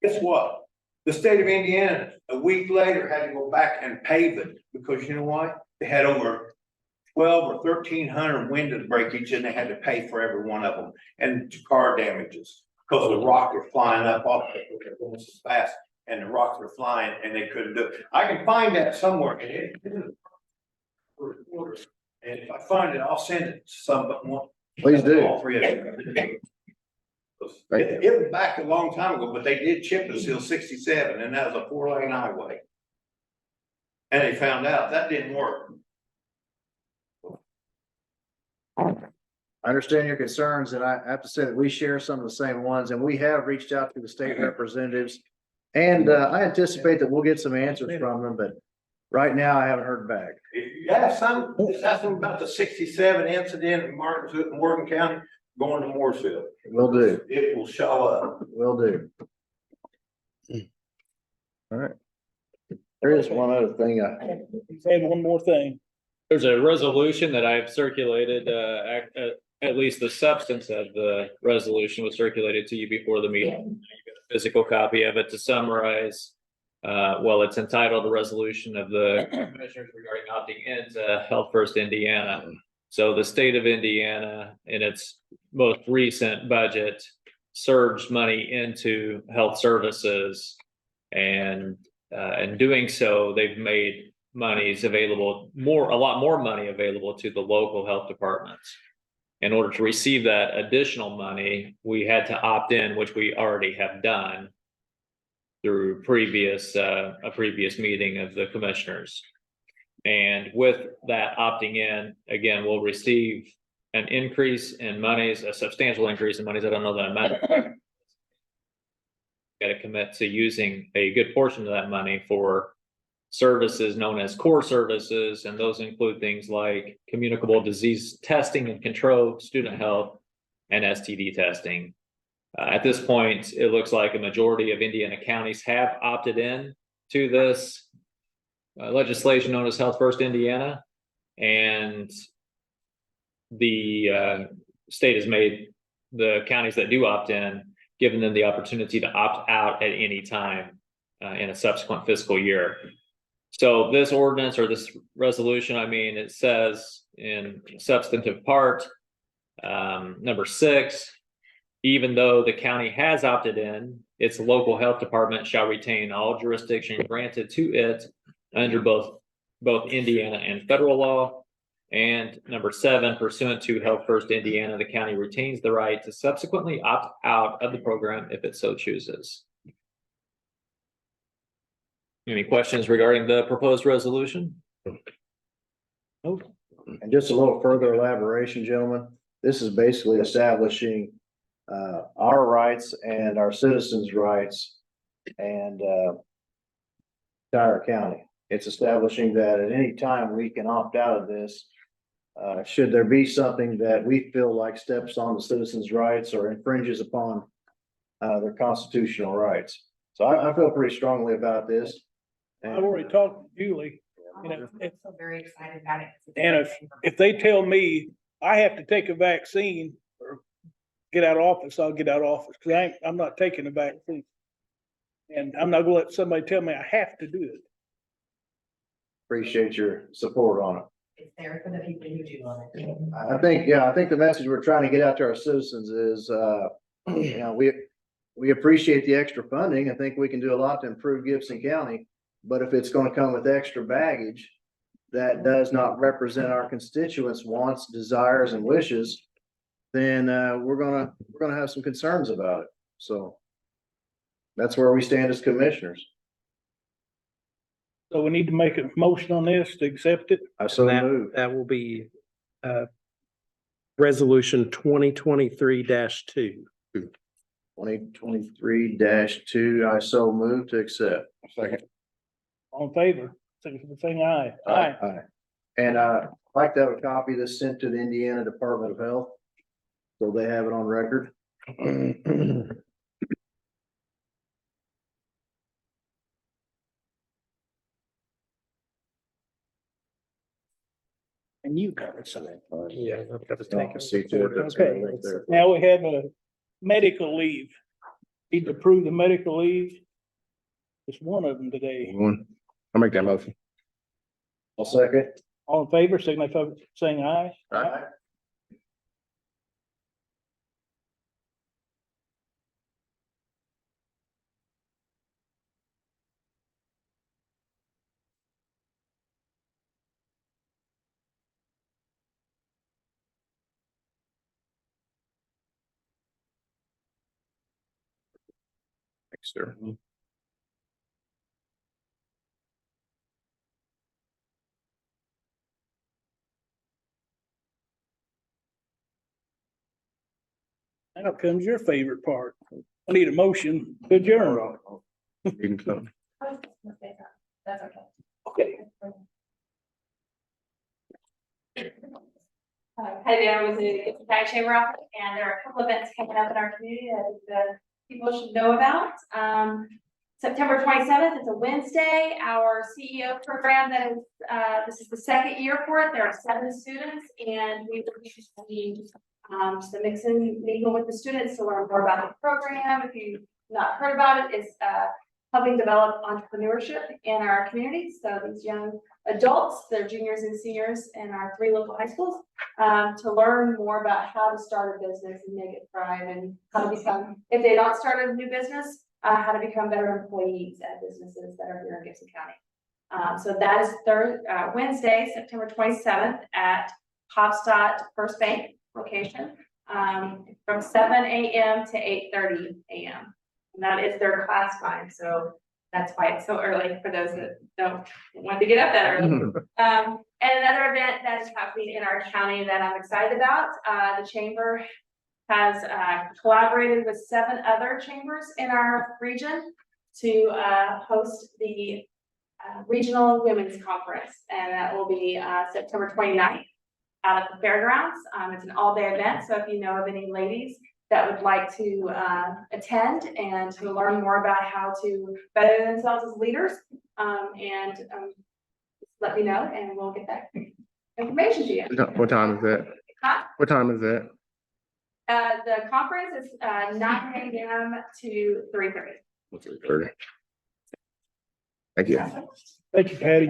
Speaker 12: Guess what? The state of Indiana, a week later, had to go back and pave it because you know why? They had over 12 or 1,300 window breakage and they had to pay for every one of them and car damages. Because the rocks were flying up off it going so fast and the rocks were flying and they couldn't do it. I can find that somewhere and it. And if I find it, I'll send it to somebody.
Speaker 3: Please do.
Speaker 12: All three of them. It was back a long time ago, but they did chip and seal 67 and that was a 4-lane highway. And they found out that didn't work.
Speaker 3: I understand your concerns, and I have to say that we share some of the same ones, and we have reached out to the state representatives. And I anticipate that we'll get some answers from them, but right now I haven't heard back.
Speaker 12: If you have some, just ask them about the 67 incident in Morgan County going to Mooresville.
Speaker 3: Will do,
Speaker 12: It will show up.
Speaker 3: will do. All right. There is one other thing.
Speaker 1: Say one more thing.
Speaker 9: There's a resolution that I've circulated, at least the substance of the resolution was circulated to you before the meeting. You get a physical copy of it to summarize. Well, it's entitled "The Resolution of the Commissioners Regarding Opting into Health First Indiana." So the state of Indiana, in its most recent budget, surged money into health services. And in doing so, they've made monies available, a lot more money available to the local health departments. In order to receive that additional money, we had to opt in, which we already have done through a previous meeting of the commissioners. And with that opting in, again, we'll receive an increase in monies, a substantial increase in monies. I don't know that amount. Got to commit to using a good portion of that money for services known as core services, and those include things like communicable disease testing and control, student health, and STD testing. At this point, it looks like a majority of Indiana counties have opted in to this legislation known as Health First Indiana, and the state has made the counties that do opt in, given them the opportunity to opt out at any time in a subsequent fiscal year. So this ordinance or this resolution, I mean, it says in substantive part, number 6, even though the county has opted in, its local health department shall retain all jurisdiction granted to it under both Indiana and federal law. And number 7, pursuant to Health First Indiana, the county retains the right to subsequently opt out of the program if it so chooses. Any questions regarding the proposed resolution?
Speaker 3: And just a little further elaboration, gentlemen, this is basically establishing our rights and our citizens' rights and entire county. It's establishing that at any time we can opt out of this. Should there be something that we feel like steps on the citizens' rights or infringes upon their constitutional rights. So I feel pretty strongly about this.
Speaker 1: I've already talked to Julie, you know,
Speaker 11: I'm so very excited about it.
Speaker 1: and if they tell me I have to take a vaccine or get out of office, I'll get out of office, because I'm not taking a vaccine. And I'm not gonna let somebody tell me I have to do it.
Speaker 3: Appreciate your support on it.
Speaker 11: It's there for the people who do want it.
Speaker 3: I think the message we're trying to get out to our citizens is, you know, we appreciate the extra funding. I think we can do a lot to improve Gibson County. But if it's gonna come with extra baggage that does not represent our constituents' wants, desires, and wishes, then we're gonna have some concerns about it. So that's where we stand as commissioners.
Speaker 1: So we need to make a motion on this to accept it.
Speaker 3: I so
Speaker 4: That-
Speaker 3: move.
Speaker 4: That will be resolution 2023-2.
Speaker 3: 2023-2, I so move to accept.
Speaker 2: Second.
Speaker 1: All in favor, signify by saying aye. Aye.
Speaker 3: Aye. And I'd like to have a copy of this sent to the Indiana Department of Health. So they have it on record.
Speaker 1: And you got it.
Speaker 4: Yeah, that was
Speaker 3: I'll
Speaker 4: taken.
Speaker 3: see to it. That's
Speaker 1: Okay.
Speaker 3: right there.
Speaker 1: Now we have a medical leave. Need to approve the medical leave. It's one of them today.
Speaker 2: I'll make that motion.
Speaker 3: I'll second.
Speaker 1: All in favor, signify by saying aye.
Speaker 2: Aye. Thanks, sir.
Speaker 1: Now comes your favorite part. I need a motion to adjourn.
Speaker 2: Reading something.
Speaker 11: That's okay.
Speaker 1: Okay.
Speaker 11: Hi there, with the County Chamber office, and there are a couple events coming up in our community that the people should know about. September 27th, it's a Wednesday, our CEO program that is, this is the second year for it. There are 7 students, and we will be doing the mix and mingle with the students to learn more about the program. If you've not heard about it, it's helping develop entrepreneurship in our community. So these young adults, they're juniors and seniors in our 3 local high schools, to learn more about how to start a business and make it thrive, and how to become, if they don't start a new business, how to become better employees at businesses that are here in Gibson County. So that is Wednesday, September 27th at Hofstadt First Bank location, from 7 a.m. to 8:30 a.m. And that is their class time, so that's why it's so early for those that don't want to get up that early. And another event that is happening in our county that I'm excited about, the chamber has collaborated with 7 other chambers in our region to host the Regional Women's Conference, and that will be September 29th out at the fairgrounds. It's an all-day event, so if you know of any ladies that would like to attend and to learn more about how to better themselves as leaders, let me know and we'll get that information to you.
Speaker 2: What time is that?
Speaker 11: Huh?
Speaker 2: What time is that?
Speaker 11: The conference is 9 a.m. to 3:30.
Speaker 2: Thank you.
Speaker 1: Thank you, Patty.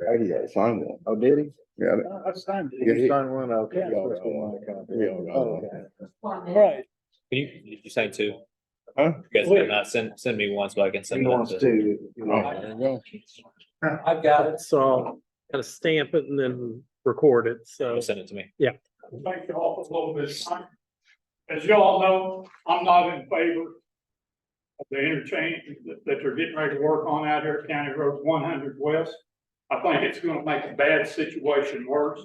Speaker 2: Patty got signed one. Oh, did he? Yeah.
Speaker 1: I signed
Speaker 2: Yeah,
Speaker 1: it.
Speaker 2: he signed one, okay.
Speaker 1: Yeah.
Speaker 2: Oh, okay.
Speaker 1: All right.
Speaker 9: Can you sign 2?
Speaker 2: Huh?
Speaker 9: You guys can send me one so I can send
Speaker 3: He
Speaker 9: them
Speaker 3: wants
Speaker 9: to.
Speaker 3: to.
Speaker 2: Oh, there you go.
Speaker 4: I've got it, so I'll gotta stamp it and then record it, so.
Speaker 9: Send it to me.
Speaker 5: Thank you all for a little bit of time. As you all know, I'm not in favor of the interchange that they're getting ready to work on out here at County Road 100 West. I think it's gonna make a bad situation worse.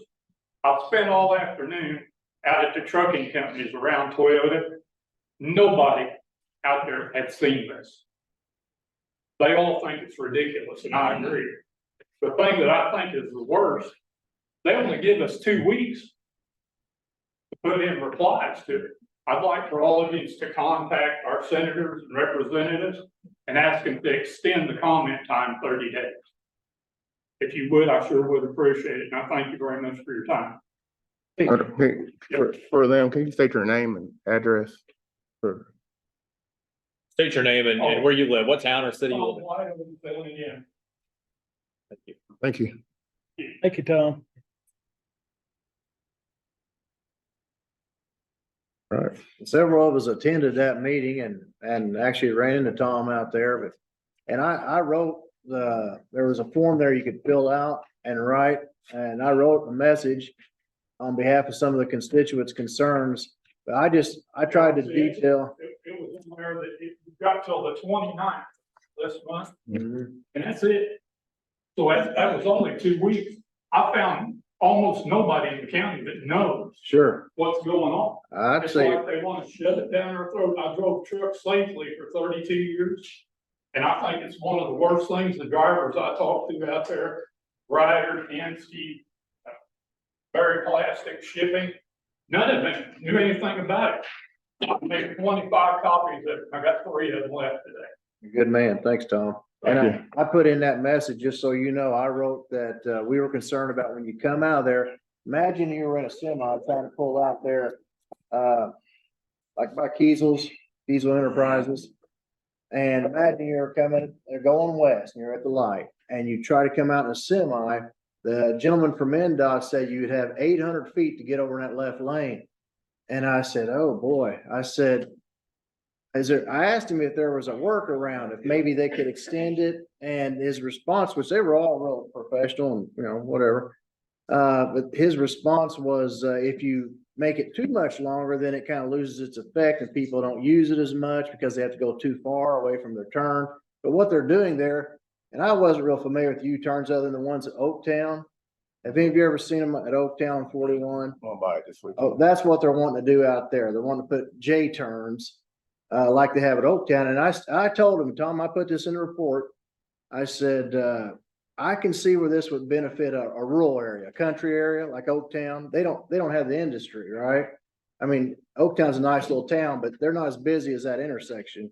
Speaker 5: I've spent all afternoon out at the trucking companies around Toyota. Nobody out there had seen this. They all think it's ridiculous, and I agree. The thing that I think is the worst, they only give us 2 weeks to put in replies to it. I'd like for all of you to contact our senators and representatives and ask them to extend the comment time 30 days. If you would, I sure would appreciate it, and I thank you very much for your time.
Speaker 2: Hey, for them, can you state your name and address? For
Speaker 9: State your name and where you live, what town or city you live in.
Speaker 5: Why don't we fill it in?
Speaker 9: Thank you.
Speaker 2: Thank you.
Speaker 1: Thank you, Tom.
Speaker 2: Right.
Speaker 3: Several of us attended that meeting and actually ran into Tom out there, but, and I wrote there was a form there you could fill out and write, and I wrote a message on behalf of some of the constituents' concerns, but I tried to detail.
Speaker 5: It was in there that it got till the 29th this month, and that's it. So that was only 2 weeks. I found almost nobody in the county that knows
Speaker 3: Sure,
Speaker 5: what's going on.
Speaker 3: I'd
Speaker 5: It's
Speaker 3: say,
Speaker 5: like they want to shove it down their throat. I drove trucks safely for 32 years. And I think it's one of the worst things the drivers I talk to out there, Ryder, Ansky, Berry Plastic Shipping, none of them knew anything about it. I made 25 copies of it. I got 3 of them left today.
Speaker 3: good man, thanks, Tom. And I put in that message, just so you know, I wrote that, we were concerned about when you come out of there, imagine you were in a semi trying to pull out there, like by Diesel Enterprises. And imagine you're coming, they're going west and you're at the light and you try to come out in a semi. The gentleman from MnDOT said you'd have 800 feet to get over in that left lane. And I said, oh boy, I said, I asked him if there was a workaround, if maybe they could extend it, and his response, which they were all real professional and, you know, whatever. But his response was, if you make it too much longer, then it kind of loses its effect and people don't use it as much because they have to go too far away from their turn. But what they're doing there, and I wasn't real familiar with U-turns other than the ones at Oaktown. Have any of you ever seen them at Oaktown 41?
Speaker 2: Going by it this week.
Speaker 3: Oh, that's what they're wanting to do out there. They're wanting to put J-turns like they have at Oaktown. And I told him, Tom, I put this in the report. I said, I can see where this would benefit a rural area, a country area like Oaktown. They don't have the industry, right? I mean, Oaktown's a nice little town, but they're not as busy as that intersection.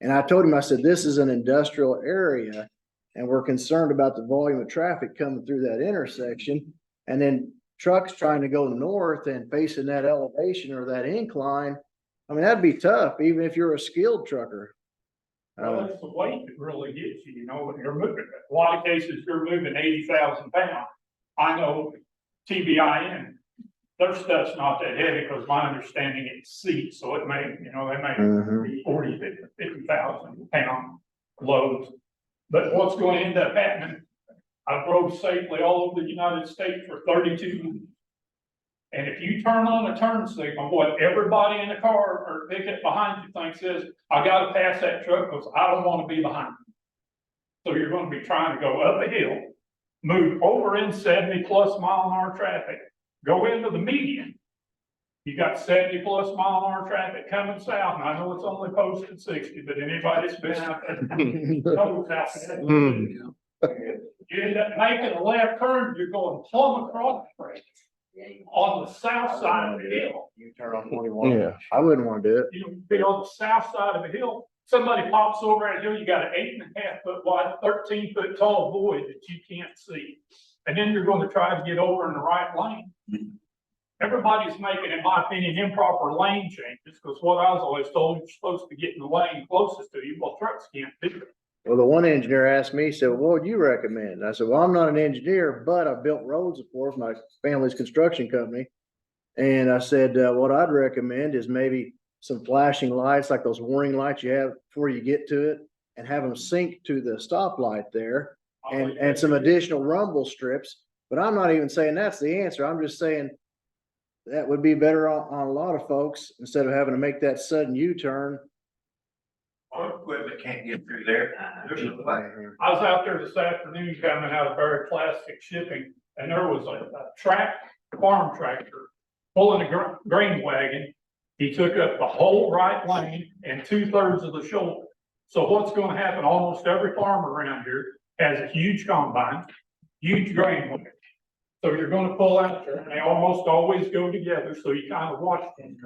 Speaker 3: And I told him, I said, this is an industrial area and we're concerned about the volume of traffic coming through that intersection. And then trucks trying to go north and facing that elevation or that incline. I mean, that'd be tough, even if you're a skilled trucker.
Speaker 1: Well, it's the weight that really gets you, you know, when you're moving. A lot of cases, you're moving 80,000 pounds. I know TBIN, their stuff's not that heavy because my understanding it's seats, so it may, you know, they may be 40, 50,000 pound loads. But what's going to end up happening, I drove safely all over the United States for 32 years. And if you turn on a turn signal, what everybody in the car or pickup behind you thinks is, I gotta pass that truck because I don't want to be behind. So you're going to be trying to go up a hill, move over in 70+ mile an hour traffic, go into the median. You got 70+ mile an hour traffic coming south, and I know it's only posted 60, but anybody that's been out there knows out there. You end up making a left turn, you're going plumb across the bridge. On the south side of the hill.
Speaker 3: You turn on 41.
Speaker 2: Yeah.
Speaker 3: I wouldn't want to do it.
Speaker 1: You know, be on the south side of the hill, somebody pops over that hill, you got an 8.5 foot wide, 13 foot tall void that you can't see. And then you're going to try to get over in the right lane. Everybody's making, in my opinion, improper lane changes, because what I was always told, you're supposed to get in the lane closest to you. Well, trucks can't do it.
Speaker 3: Well, the one engineer asked me, he said, what would you recommend? I said, well, I'm not an engineer, but I've built roads before for my family's construction company. And I said, what I'd recommend is maybe some flashing lights, like those warning lights you have before you get to it, and have them sync to the stoplight there, and some additional rumble strips. But I'm not even saying that's the answer. I'm just saying that would be better on a lot of folks instead of having to make that sudden U-turn.
Speaker 12: Our equipment can't get through there.
Speaker 1: I was out there this afternoon coming out of Barry Plastic Shipping, and there was a farm tractor pulling a grain wagon. He took up the whole right lane and 2/3 of the shoulder. So what's going to happen? Almost every farmer around here has a huge combine, huge grain wagon. So you're going to pull out there, and they almost always go together, so you kind of watch them.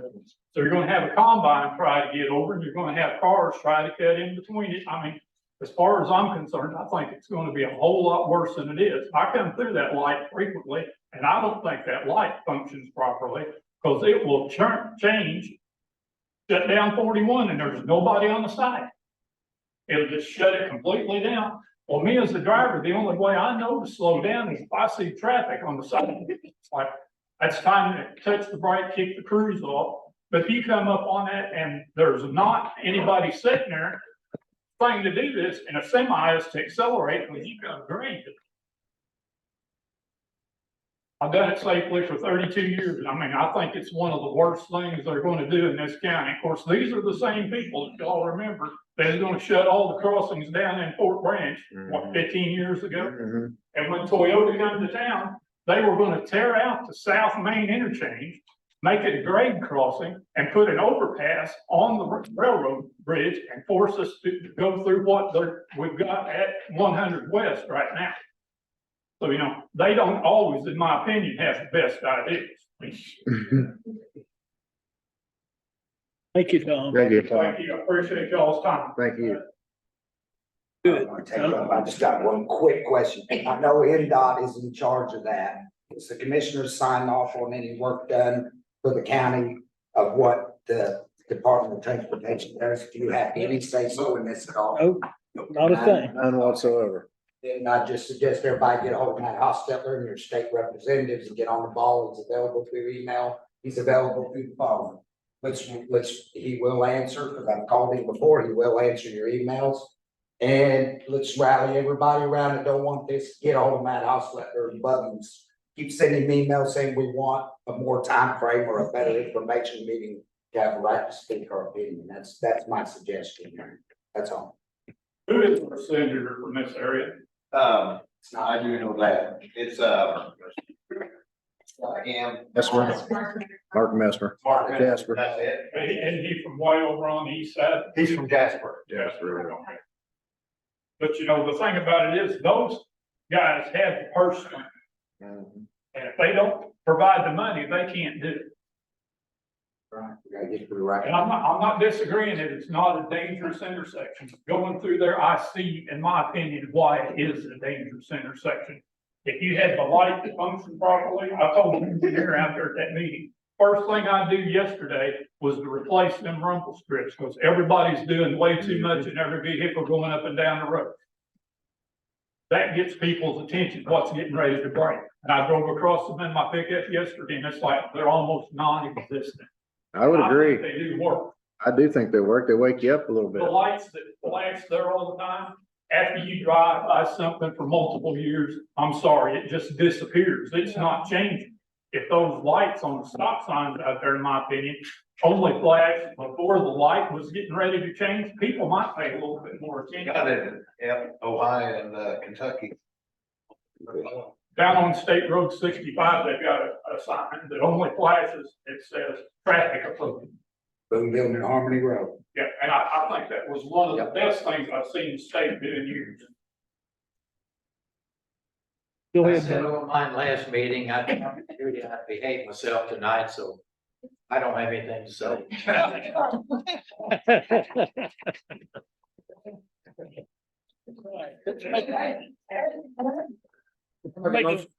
Speaker 1: So you're going to have a combine try to get over, and you're going to have cars try to cut in between it. I mean, as far as I'm concerned, I think it's going to be a whole lot worse than it is. I come through that light frequently, and I don't think that light functions properly, because it will change, shut down 41, and there's nobody on the side. It'll just shut it completely down. Well, me as a driver, the only way I know to slow down is if I see traffic on the side. It's like, that's time to touch the brake, kick the cruise off. But if you come up on that and there's not anybody sitting there trying to do this, and a semi is to accelerate when you got green. I've done it safely for 32 years. I mean, I think it's one of the worst things they're going to do in this county. Of course, these are the same people that y'all remember. They're going to shut all the crossings down in Fort Branch, what, 15 years ago? And when Toyota came to town, they were going to tear out the South Main interchange, make it a grade crossing, and put an overpass on the railroad bridge and force us to go through what we've got at 100 West right now. So, you know, they don't always, in my opinion, have the best ideas. Thank you, Tom.
Speaker 3: Thank you, Tom.
Speaker 1: Thank you. I appreciate y'all's time.
Speaker 3: Thank you.
Speaker 1: Good.
Speaker 13: I just got one quick question. I know NDOT is in charge of that. Is the commissioners signed off on any work done for the county of what the Department of Transportation does. Do you have any say so in this at all?
Speaker 1: Oh, not a thing.
Speaker 3: None whatsoever.
Speaker 13: Then I just suggest everybody get a hold of Matt Hostetler and your state representatives and get on the ball. He's available through email. He's available through the phone. He will answer, because I've called him before. He will answer your emails. And let's rally everybody around that don't want this. Get a hold of Matt Hostetler and Buttons. Keep sending me emails saying we want a more time frame or a better information meeting to have a right to speak our opinion. That's my suggestion here. That's all.
Speaker 1: Who is the senator from this area?
Speaker 13: It's not.
Speaker 12: I do know that. It's,
Speaker 3: That's right. Mark Messmer. Jasper.
Speaker 12: That's it.
Speaker 1: And he from way over on the east side?
Speaker 12: He's from Jasper.
Speaker 1: Jasper. Okay. But you know, the thing about it is, those guys have the purse strength. And if they don't provide the money, they can't do it.
Speaker 13: Right, we gotta get to the right.
Speaker 1: And I'm not disagreeing that it's not a dangerous intersection. Going through there, I see, in my opinion, why it is a dangerous intersection. If you had the light that functioned properly, I told the engineer out there at that meeting, first thing I do yesterday was to replace them rumble strips, because everybody's doing way too much in every vehicle going up and down the road. That gets people's attention, what's getting ready to break. And I drove across them in my pickup yesterday, and it's like, they're almost non-existent.
Speaker 3: I would agree.
Speaker 1: They do work.
Speaker 3: I do think they work. They wake you up a little bit.
Speaker 1: The lights that flash there all the time, after you drive by something for multiple years, I'm sorry, it just disappears. It's not changing. If those lights on the stop signs out there, in my opinion, only flashed before the light was getting ready to change, people might pay a little bit more attention.
Speaker 12: Got it, yep, Ohio and, Kentucky.
Speaker 1: Down on State Road 65, they've got a sign that only flashes, it says traffic approaching.
Speaker 13: Boone Building and Harmony Road.
Speaker 1: Yeah, and I think that was one of the best things I've seen the state do in years. Go
Speaker 14: I
Speaker 1: ahead,
Speaker 14: said
Speaker 1: Dan.
Speaker 14: on mine last meeting, I behaved myself tonight, so I don't have anything to say.
Speaker 3: I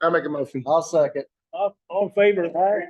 Speaker 3: make a motion. I'll second.
Speaker 1: All in favor, aye?